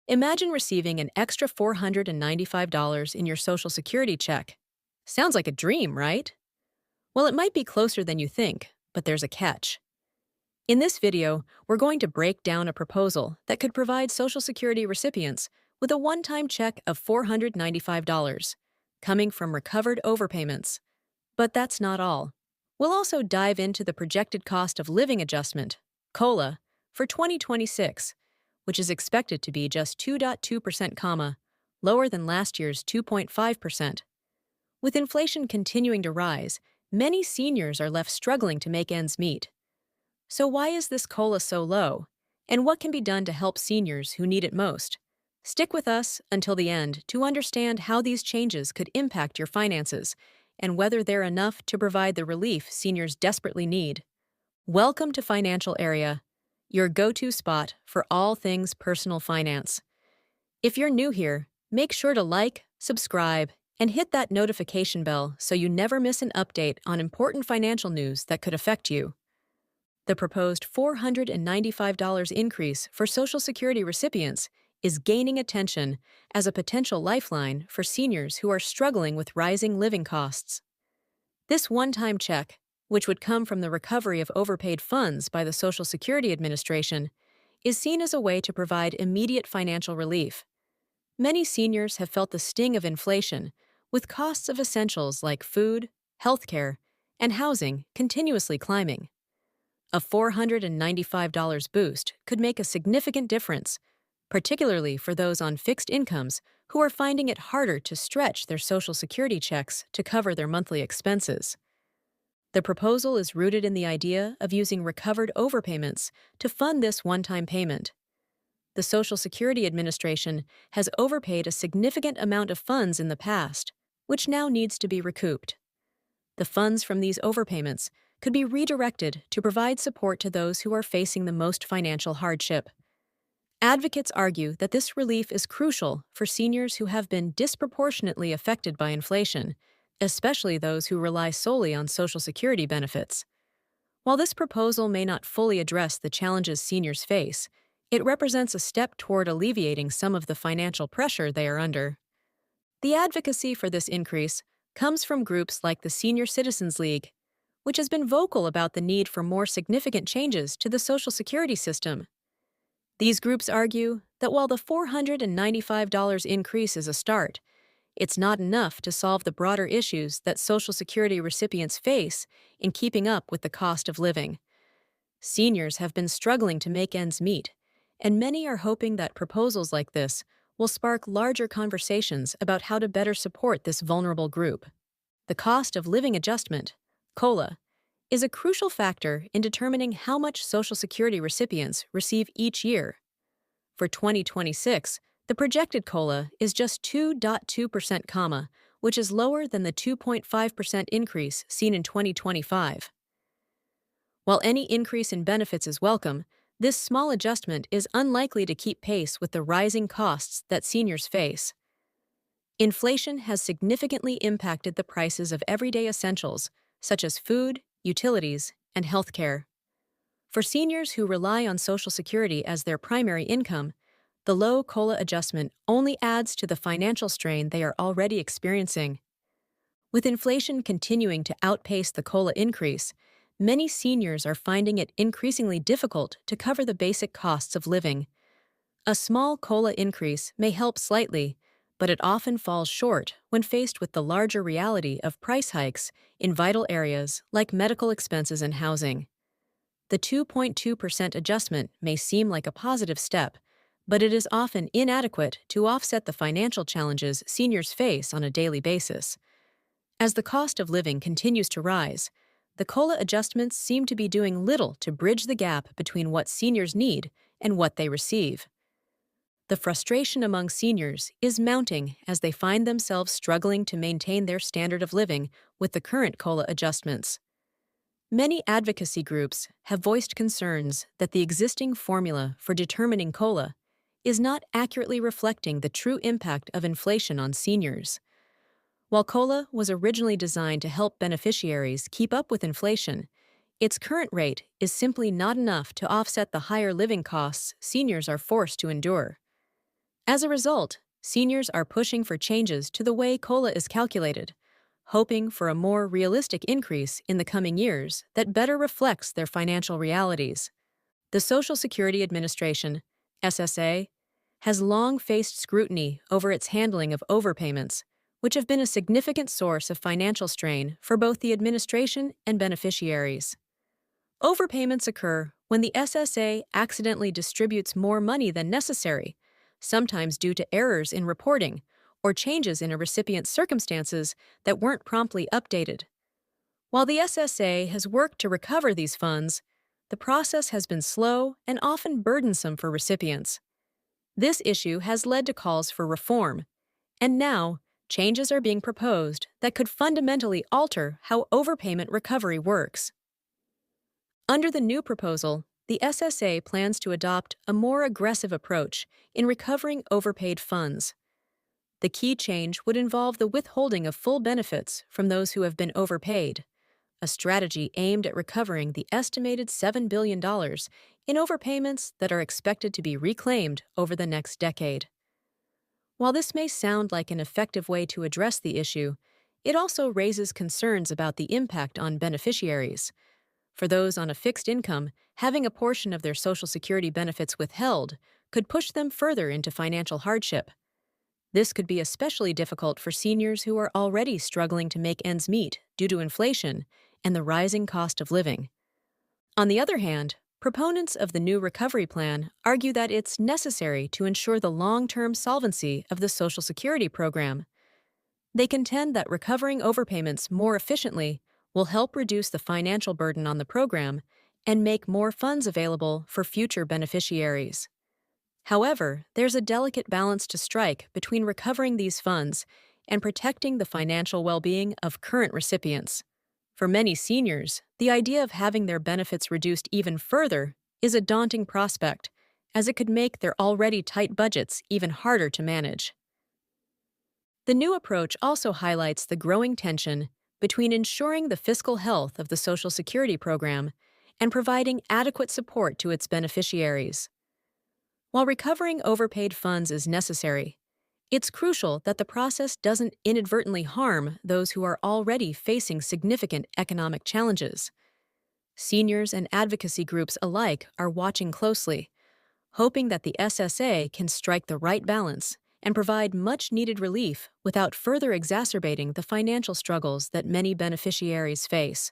Imagine receiving an extra $495 in your Social Security check. Sounds like a dream, right? Well, it might be closer than you think, but there's a catch. In this video, we're going to break down a proposal that could provide Social Security recipients with a one-time check of $495, coming from recovered overpayments. But that's not all. We'll also dive into the projected cost of living adjustment, COLA, for 2026, which is expected to be just 2.2%, lower than last year's 2.5%. With inflation continuing to rise, many seniors are left struggling to make ends meet. So why is this COLA so low? And what can be done to help seniors who need it most? Stick with us until the end to understand how these changes could impact your finances and whether they're enough to provide the relief seniors desperately need. Welcome to Financial Area, your go-to spot for all things personal finance. If you're new here, make sure to like, subscribe, and hit that notification bell so you never miss an update on important financial news that could affect you. The proposed $495 increase for Social Security recipients is gaining attention as a potential lifeline for seniors who are struggling with rising living costs. This one-time check, which would come from the recovery of overpaid funds by the Social Security Administration, is seen as a way to provide immediate financial relief. Many seniors have felt the sting of inflation, with costs of essentials like food, healthcare, and housing continuously climbing. A $495 boost could make a significant difference, particularly for those on fixed incomes who are finding it harder to stretch their Social Security checks to cover their monthly expenses. The proposal is rooted in the idea of using recovered overpayments to fund this one-time payment. The Social Security Administration has overpaid a significant amount of funds in the past, which now needs to be recouped. The funds from these overpayments could be redirected to provide support to those who are facing the most financial hardship. Advocates argue that this relief is crucial for seniors who have been disproportionately affected by inflation, especially those who rely solely on Social Security benefits. While this proposal may not fully address the challenges seniors face, it represents a step toward alleviating some of the financial pressure they are under. The advocacy for this increase comes from groups like the Senior Citizens League, which has been vocal about the need for more significant changes to the Social Security system. These groups argue that while the $495 increase is a start, it's not enough to solve the broader issues that Social Security recipients face in keeping up with the cost of living. Seniors have been struggling to make ends meet, and many are hoping that proposals like this will spark larger conversations about how to better support this vulnerable group. The cost of living adjustment, COLA, is a crucial factor in determining how much Social Security recipients receive each year. For 2026, the projected COLA is just 2.2%, which is lower than the 2.5% increase seen in 2025. While any increase in benefits is welcome, this small adjustment is unlikely to keep pace with the rising costs that seniors face. Inflation has significantly impacted the prices of everyday essentials, such as food, utilities, and healthcare. For seniors who rely on Social Security as their primary income, the low COLA adjustment only adds to the financial strain they are already experiencing. With inflation continuing to outpace the COLA increase, many seniors are finding it increasingly difficult to cover the basic costs of living. A small COLA increase may help slightly, but it often falls short when faced with the larger reality of price hikes in vital areas like medical expenses and housing. The 2.2% adjustment may seem like a positive step, but it is often inadequate to offset the financial challenges seniors face on a daily basis. As the cost of living continues to rise, the COLA adjustments seem to be doing little to bridge the gap between what seniors need and what they receive. The frustration among seniors is mounting as they find themselves struggling to maintain their standard of living with the current COLA adjustments. Many advocacy groups have voiced concerns that the existing formula for determining COLA is not accurately reflecting the true impact of inflation on seniors. While COLA was originally designed to help beneficiaries keep up with inflation, its current rate is simply not enough to offset the higher living costs seniors are forced to endure. As a result, seniors are pushing for changes to the way COLA is calculated, hoping for a more realistic increase in the coming years that better reflects their financial realities. The Social Security Administration, SSA, has long faced scrutiny over its handling of overpayments, which have been a significant source of financial strain for both the administration and beneficiaries. Overpayments occur when the SSA accidentally distributes more money than necessary, sometimes due to errors in reporting or changes in a recipient's circumstances that weren't promptly updated. While the SSA has worked to recover these funds, the process has been slow and often burdensome for recipients. This issue has led to calls for reform, and now changes are being proposed that could fundamentally alter how overpayment recovery works. Under the new proposal, the SSA plans to adopt a more aggressive approach in recovering overpaid funds. The key change would involve the withholding of full benefits from those who have been overpaid, a strategy aimed at recovering the estimated $7 billion in overpayments that are expected to be reclaimed over the next decade. While this may sound like an effective way to address the issue, it also raises concerns about the impact on beneficiaries. For those on a fixed income, having a portion of their Social Security benefits withheld could push them further into financial hardship. This could be especially difficult for seniors who are already struggling to make ends meet due to inflation and the rising cost of living. On the other hand, proponents of the new recovery plan argue that it's necessary to ensure the long-term solvency of the Social Security program. They contend that recovering overpayments more efficiently will help reduce the financial burden on the program and make more funds available for future beneficiaries. However, there's a delicate balance to strike between recovering these funds and protecting the financial well-being of current recipients. For many seniors, the idea of having their benefits reduced even further is a daunting prospect, as it could make their already tight budgets even harder to manage. The new approach also highlights the growing tension between ensuring the fiscal health of the Social Security program and providing adequate support to its beneficiaries. While recovering overpaid funds is necessary, it's crucial that the process doesn't inadvertently harm those who are already facing significant economic challenges. Seniors and advocacy groups alike are watching closely, hoping that the SSA can strike the right balance and provide much-needed relief without further exacerbating the financial struggles that many beneficiaries face.